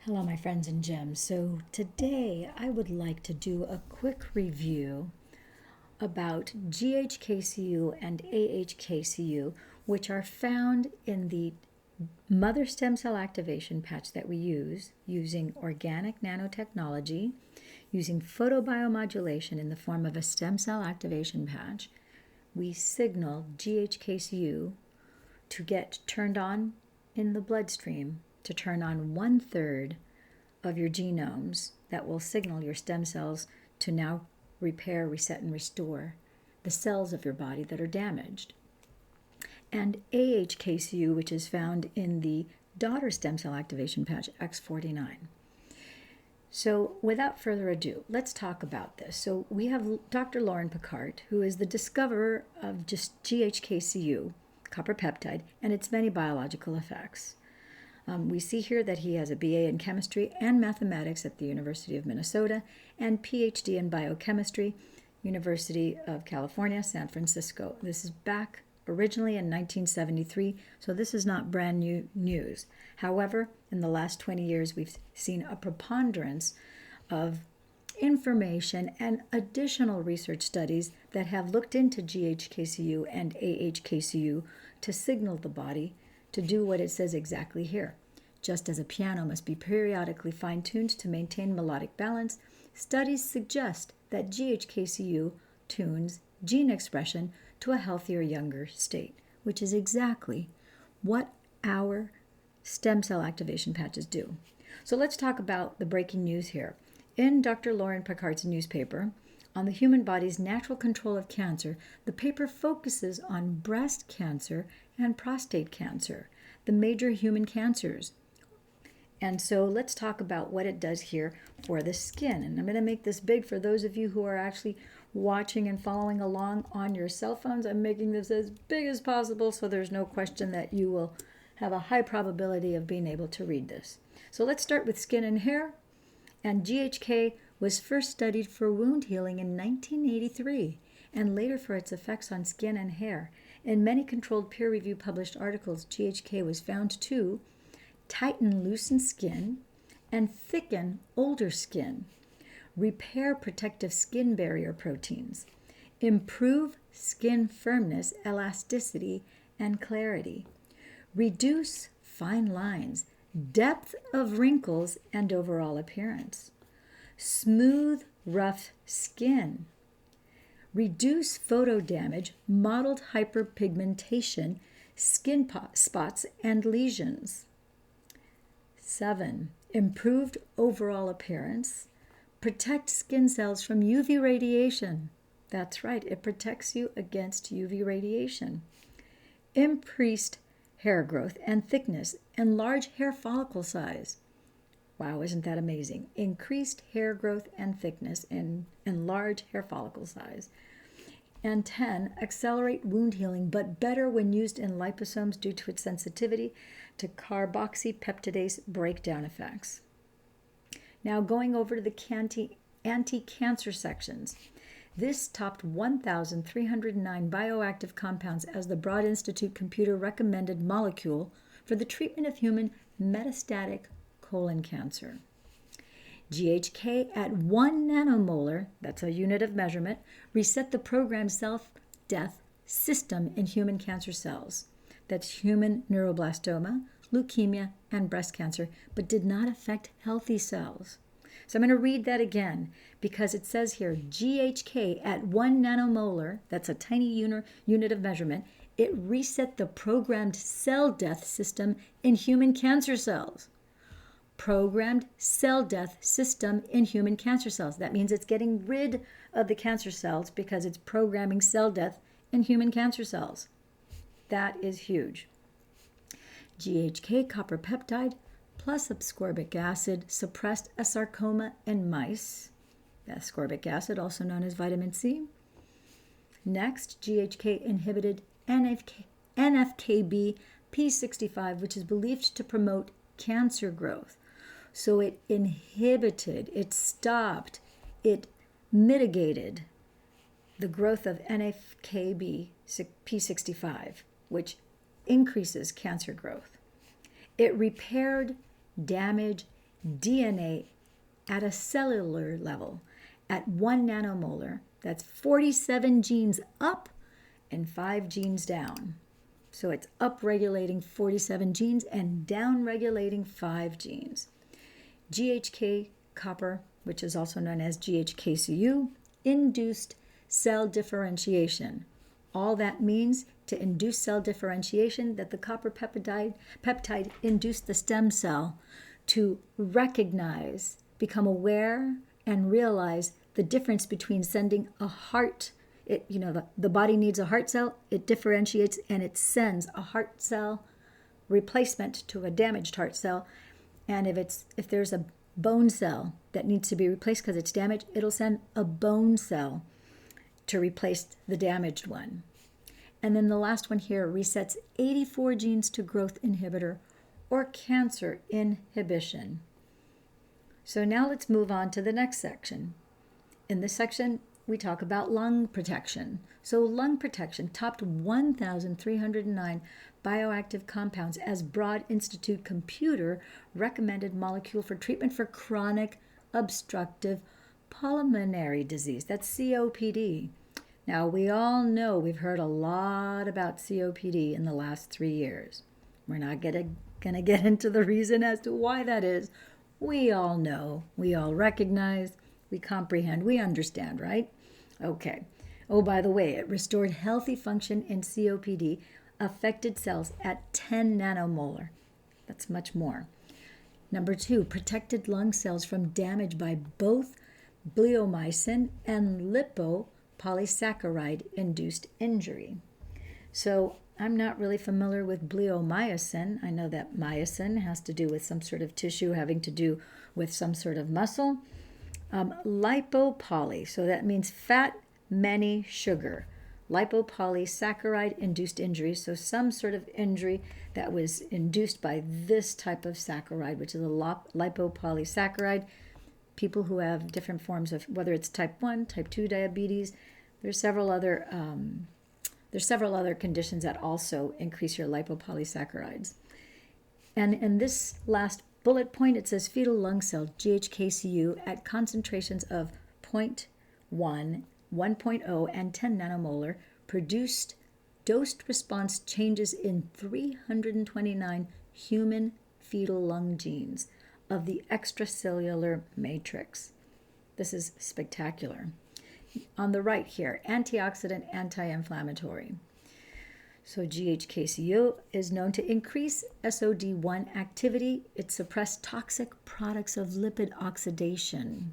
Hello, my friends and gems. So today I would like to do a quick review about GHK-CU and AHK-CU, which are found in the mother stem cell activation patch that we use using organic nanotechnology, using photobiomodulation in the form of a stem cell activation patch. We signal GHK-CU to get turned on in the bloodstream, to turn on 1/3 of your genomes that will signal your stem cells to now repair, reset, and restore the cells of your body that are damaged. And AHK-CU, which is found in the daughter stem cell activation patch X49. So without further ado, let's talk about this. So we have Dr. Loren Pickart, who is the discoverer of just GHK-CU, copper peptide, and its many biological effects. We see here that he has a BA in chemistry and mathematics at the University of Minnesota and PhD in biochemistry, University of California, San Francisco. This is back originally in 1973, so this is not brand new news. However, in the last 20 years, we've seen a preponderance of information and additional research studies that have looked into GHK-CU and AHK-CU to signal the body to do what it says exactly here. Just as a piano must be periodically fine-tuned to maintain melodic balance, studies suggest that GHK-CU tunes gene expression to a healthier, younger state, which is exactly what our stem cell activation patches do. So let's talk about the breaking news here. In Dr. Loren Pickart's newspaper, on the human body's natural control of cancer, the paper focuses on breast cancer and prostate cancer, the major human cancers. And so let's talk about what it does here for the skin. And I'm going to make this big for those of you who are actually watching and following along on your cell phones. I'm making this as big as possible so there's no question that you will have a high probability of being able to read this. So let's start with skin and hair. And GHK was first studied for wound healing in 1983 and later for its effects on skin and hair. In many controlled peer-reviewed published articles, GHK was found to tighten loosened skin and thicken older skin, repair protective skin barrier proteins, improve skin firmness, elasticity, and clarity, reduce fine lines, depth of wrinkles, and overall appearance, smooth, rough skin, reduce photo damage, mottled hyperpigmentation, skin spots, and lesions. 7. Improved overall appearance, protect skin cells from UV radiation. That's right, it protects you against UV radiation. Increased hair growth and thickness, and large hair follicle size. Wow, isn't that amazing? Increased hair growth and thickness and large hair follicle size. And 10, accelerate wound healing, but better when used in liposomes due to its sensitivity to carboxypeptidase breakdown effects. Now going over to the anti-cancer sections. This topped 1,309 bioactive compounds as the Broad Institute computer recommended molecule for the treatment of human metastatic colon cancer. GHK at 1 nanomolar, that's a unit of measurement, reset the programmed cell-death system in human cancer cells. That's human neuroblastoma, leukemia, and breast cancer, but did not affect healthy cells. So I'm going to read that again because it says here, GHK at 1 nanomolar, that's a tiny unit of measurement, it reset the programmed cell death system in human cancer cells. Programmed cell death system in human cancer cells. That means it's getting rid of the cancer cells because it's programming cell death in human cancer cells. That is huge. GHK copper peptide plus ascorbic acid suppressed a sarcoma in mice. Ascorbic acid, also known as vitamin C. Next, GHK inhibited NF-κB P65, which is believed to promote cancer growth. So it inhibited, it stopped, it mitigated the growth of NF-κB P65, which increases cancer growth. It repaired damage DNA at a cellular level at 1 nanomolar. That's 47 genes up and 5 genes down. So it's upregulating 47 genes and downregulating 5 genes. GHK copper, which is also known as GHK-CU, induced cell differentiation. All that means, to induce cell differentiation, that the copper peptide induced the stem cell to recognize, become aware, and realize the difference between sending a heart. The body needs a heart cell, it differentiates and it sends a heart cell replacement to a damaged heart cell. And if there's a bone cell that needs to be replaced because it's damaged, it'll send a bone cell to replace the damaged one. And then the last one here resets 84 genes to growth inhibitor or cancer inhibition. So now let's move on to the next section. In this section, we talk about lung protection. So lung protection topped 1,309 bioactive compounds as Broad Institute computer recommended molecule for treatment for chronic obstructive pulmonary disease. That's COPD. Now, we all know, we've heard a lot about COPD in the last 3 years. We're not going to get into the reason as to why that is. We all know, we all recognize, we comprehend, we understand, right? Okay. Oh, by the way, it restored healthy function in COPD affected cells at 10 nanomolar. That's much more. Number 2, protected lung cells from damage by both bleomycin and lipopolysaccharide-induced injury. So I'm not really familiar with bleomycin. I know that myosin has to do with some sort of tissue having to do with some sort of muscle. Lipopoly, so that means fat, many, sugar. Lipopolysaccharide-induced injury, so some sort of injury that was induced by this type of saccharide, which is a lipopolysaccharide. People who have different forms of, whether it's type 1, type 2 diabetes, there's several other conditions that also increase your lipopolysaccharides. And in this last bullet point, it says fetal lung cell, GHK-CU, at concentrations of 0.1, 1.0, and 10 nanomolar produced dose-response changes in 329 human fetal lung genes of the extracellular matrix. This is spectacular. On the right here, antioxidant, anti-inflammatory. So GHK-CU is known to increase SOD1 activity. It suppressed toxic products of lipid oxidation.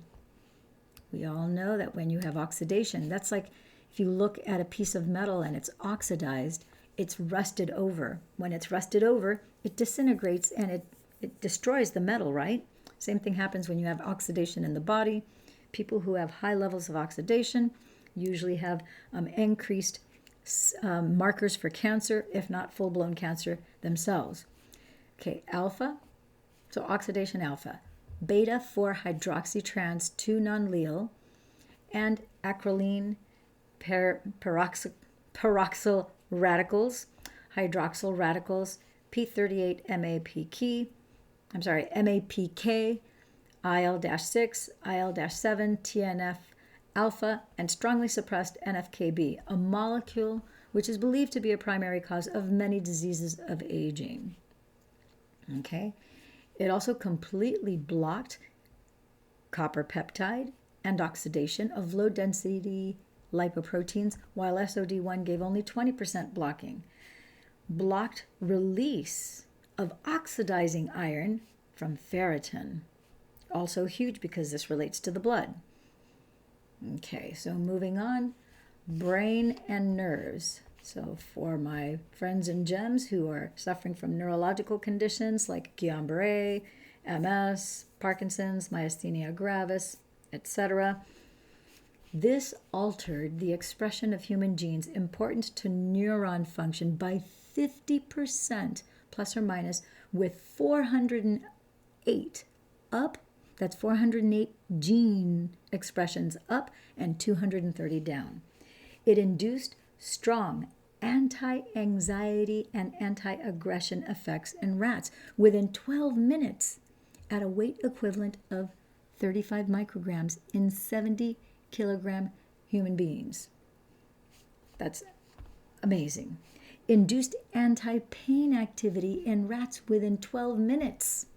We all know that when you have oxidation, that's like if you look at a piece of metal and it's oxidized, it's rusted over. When it's rusted over, it disintegrates and it destroys the metal, right? Same thing happens when you have oxidation in the body. People who have high levels of oxidation usually have increased markers for cancer, if not full-blown cancer themselves. Okay, alpha, so oxidation alpha, beta 4-hydroxytrans 2-non-allele, and acrolein peroxyl radicals, hydroxyl radicals, P38 MAPK, IL-6, IL-7, TNF alpha, and strongly suppressed NF-κB, a molecule which is believed to be a primary cause of many diseases of aging. Okay, it also completely blocked copper peptide and oxidation of low-density lipoproteins, while SOD1 gave only 20% blocking. Blocked release of oxidizing iron from ferritin. Also huge because this relates to the blood. Okay, so moving on, brain and nerves. So for my friends and gems who are suffering from neurological conditions like Guillain-Barré, MS, Parkinson's, myasthenia gravis, etc., this altered the expression of human genes important to neuron function by 50% plus or minus, with 408 up. That's 408 gene expressions up and 230 down. It induced strong anti-anxiety and anti-aggression effects in rats within 12 minutes at a weight equivalent of 35 micrograms in 70 kilogram human beings. That's amazing. Induced anti-pain activity in rats within 12 minutes.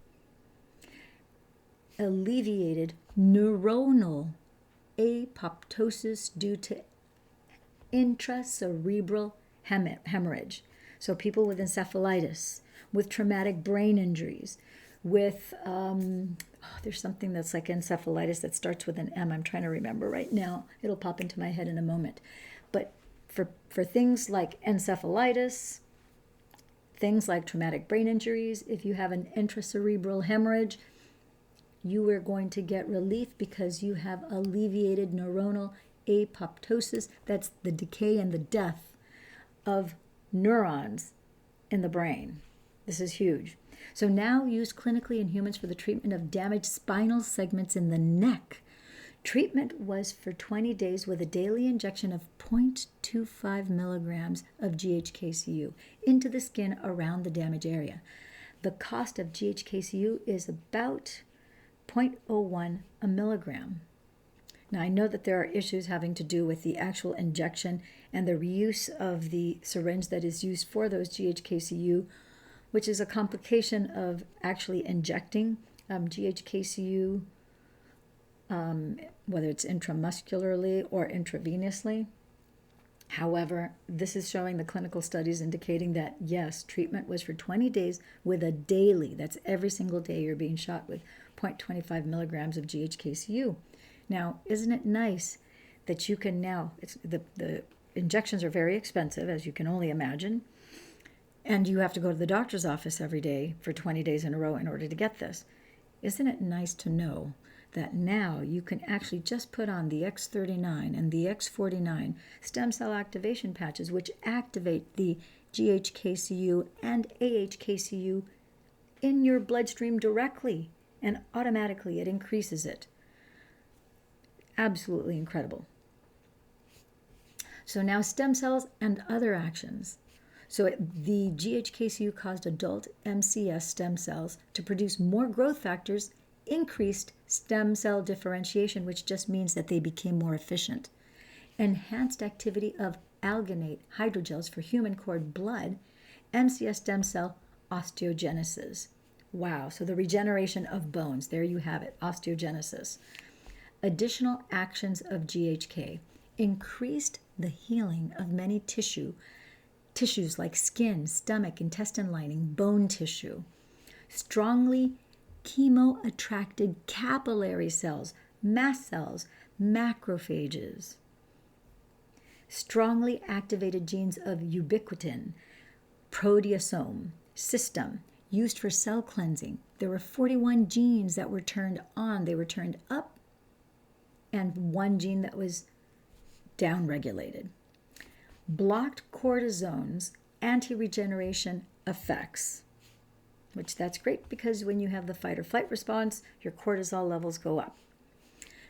Alleviated neuronal apoptosis due to intracerebral hemorrhage. So people with encephalitis, with traumatic brain injuries, with, there's something that's like encephalitis that starts with an M. I'm trying to remember right now. It'll pop into my head in a moment. But for things like encephalitis, things like traumatic brain injuries, if you have an intracerebral hemorrhage, you are going to get relief because you have alleviated neuronal apoptosis. That's the decay and the death of neurons in the brain. This is huge. So now used clinically in humans for the treatment of damaged spinal segments in the neck. Treatment was for 20 days with a daily injection of 0.25 milligrams of GHK-CU into the skin around the damaged area. The cost of GHK-CU is about 0.01 a milligram. Now, I know that there are issues having to do with the actual injection and the reuse of the syringe that is used for those GHK-CU, which is a complication of actually injecting GHK-CU, whether it's intramuscularly or intravenously. However, this is showing the clinical studies indicating that, yes, treatment was for 20 days with a daily, that's every single day you're being shot with 0.25 milligrams of GHK-CU. Now, isn't it nice that you can now, the injections are very expensive, as you can only imagine, and you have to go to the doctor's office every day for 20 days in a row in order to get this. Isn't it nice to know that now you can actually just put on the X39 and the X49 stem cell activation patches, which activate the GHK-CU and AHK-CU in your bloodstream directly, and automatically it increases it. Absolutely incredible. So now stem cells and other actions. So the GHK-CU caused adult MCS stem cells to produce more growth factors, increased stem cell differentiation, which just means that they became more efficient, enhanced activity of alginate hydrogels for human cord blood, MCS stem cell osteogenesis. Wow, so the regeneration of bones, there you have it, osteogenesis. Additional actions of GHK increased the healing of many tissues like skin, stomach, intestine lining, bone tissue. Strongly chemo-attracted capillary cells, mast cells, macrophages. Strongly activated genes of ubiquitin, proteasome, system, used for cell cleansing. There were 41 genes that were turned on. They were turned up, and one gene that was downregulated. Blocked cortisone's anti-regeneration effects, which that's great because when you have the fight or flight response, your cortisol levels go up.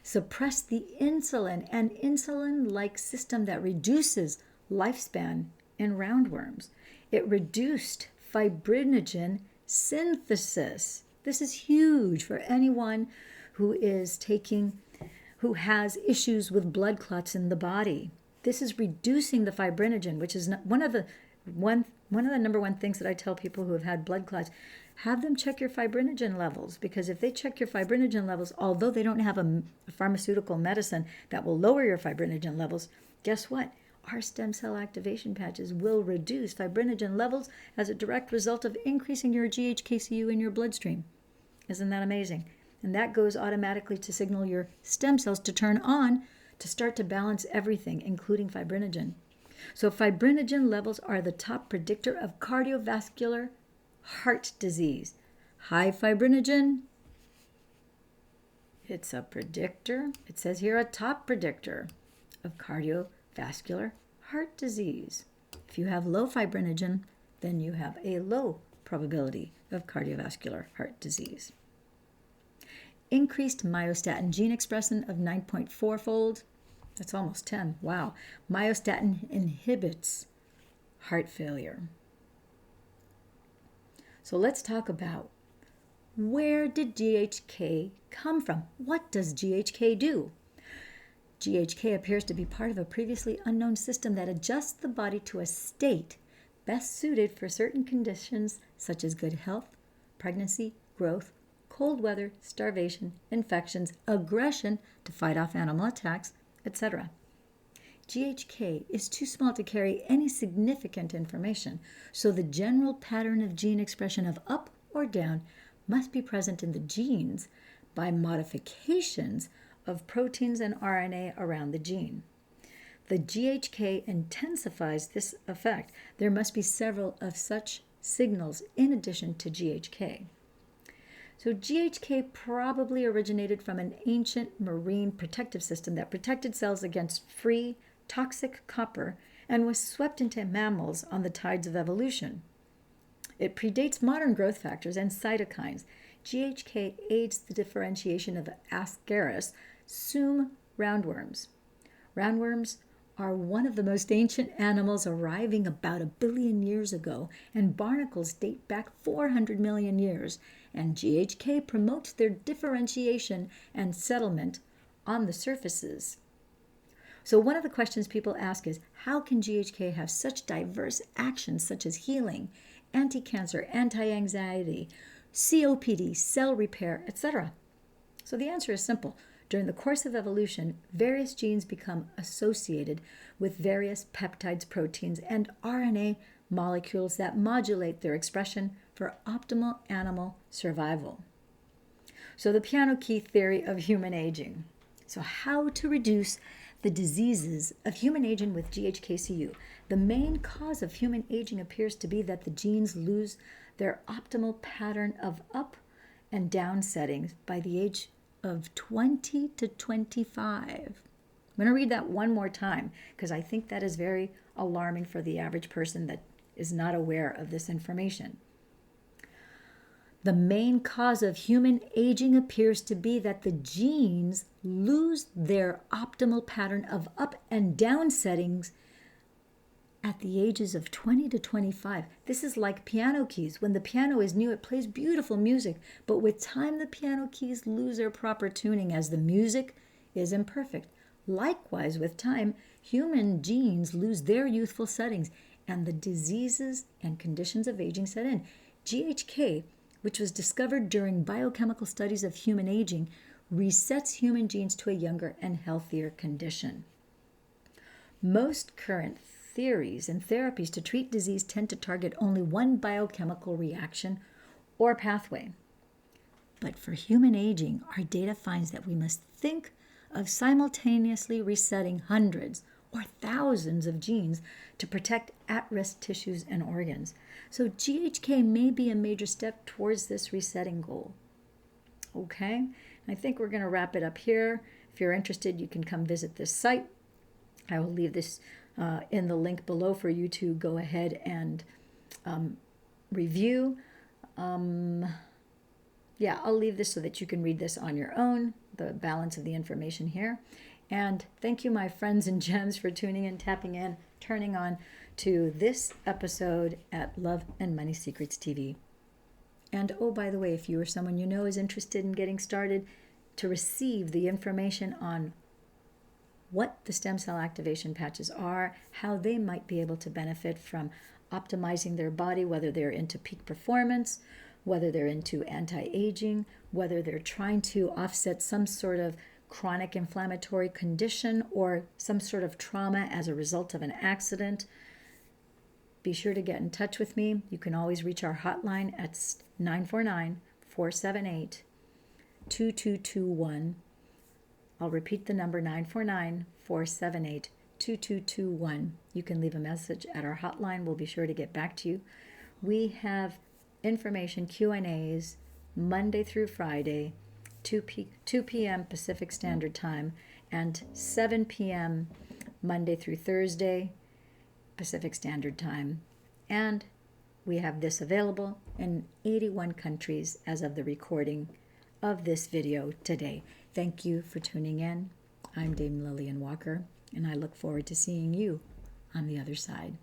Suppressed the insulin and insulin-like system that reduces lifespan in roundworms. It reduced fibrinogen synthesis. This is huge for anyone who has issues with blood clots in the body. This is reducing the fibrinogen, which is one of the number one things that I tell people who have had blood clots. Have them check your fibrinogen levels, because if they check your fibrinogen levels, although they don't have a pharmaceutical medicine that will lower your fibrinogen levels, guess what? Our stem cell activation patches will reduce fibrinogen levels as a direct result of increasing your GHK-CU in your bloodstream. Isn't that amazing? And that goes automatically to signal your stem cells to turn on to start to balance everything, including fibrinogen. So fibrinogen levels are the top predictor of cardiovascular heart disease. High fibrinogen, it's a predictor. It says here a top predictor of cardiovascular heart disease. If you have low fibrinogen, then you have a low probability of cardiovascular heart disease. Increased myostatin gene expression of 9.4-fold. That's almost 10. Wow. Myostatin inhibits heart failure. So let's talk about Where did GHK come from? What does GHK do? GHK appears to be part of a previously unknown system that adjusts the body to a state best suited for certain conditions such as good health, pregnancy, growth, cold weather, starvation, infections, aggression to fight off animal attacks, etc. GHK is too small to carry any significant information, so the general pattern of gene expression of up or down must be present in the genes by modifications of proteins and RNA around the gene. The GHK intensifies this effect. There must be several of such signals in addition to GHK. So GHK probably originated from an ancient marine protective system that protected cells against free, toxic copper and was swept into mammals on the tides of evolution. It predates modern growth factors and cytokines. GHK aids the differentiation of Ascaris sum roundworms. Roundworms are one of the most ancient animals, arriving about 1 billion years ago, and barnacles date back 400 million years, and GHK promotes their differentiation and settlement on the surfaces. So one of the questions people ask is, how can GHK have such diverse actions such as healing, anti-cancer, anti-anxiety, COPD, cell repair, etc.? So the answer is simple. During the course of evolution, various genes become associated with various peptides, proteins, and RNA molecules that modulate their expression for optimal animal survival. So the piano key theory of human aging. So how to reduce the diseases of human aging with GHK-CU. The main cause of human aging appears to be that the genes lose their optimal pattern of up and down settings by the age of 20 to 25. I'm going to read that one more time because I think that is very alarming for the average person that is not aware of this information. The main cause of human aging appears to be that the genes lose their optimal pattern of up and down settings at the ages of 20 to 25. This is like piano keys. When the piano is new, it plays beautiful music, but with time, the piano keys lose their proper tuning as the music is imperfect. Likewise, with time, human genes lose their youthful settings, and the diseases and conditions of aging set in. GHK, which was discovered during biochemical studies of human aging, resets human genes to a younger and healthier condition. Most current theories and therapies to treat disease tend to target only one biochemical reaction or pathway. But for human aging, our data finds that we must think of simultaneously resetting hundreds or thousands of genes to protect at-risk tissues and organs. So GHK may be a major step towards this resetting goal. Okay, I think we're going to wrap it up here. If you're interested, you can come visit this site. I will leave this in the link below for you to go ahead and review. I'll leave this so that you can read this on your own, the balance of the information here. And thank you, my friends and gems, for tuning in, tapping in, turning on to this episode at Love and Money Secrets TV. And oh, by the way, if you or someone you know is interested in getting started to receive the information on what the stem cell activation patches are, how they might be able to benefit from optimizing their body, whether they're into peak performance, whether they're into anti-aging, whether they're trying to offset some sort of chronic inflammatory condition or some sort of trauma as a result of an accident, be sure to get in touch with me. You can always reach our hotline at 949-478-2221. I'll repeat the number, 949-478-2221. You can leave a message at our hotline. We'll be sure to get back to you. We have information Q&As Monday through Friday, 2 p.m. Pacific Standard Time, and 7 p.m. Monday through Thursday, Pacific Standard Time. And we have this available in 81 countries as of the recording of this video today. Thank you for tuning in. I'm Dame Lillian Walker, and I look forward to seeing you on the other side.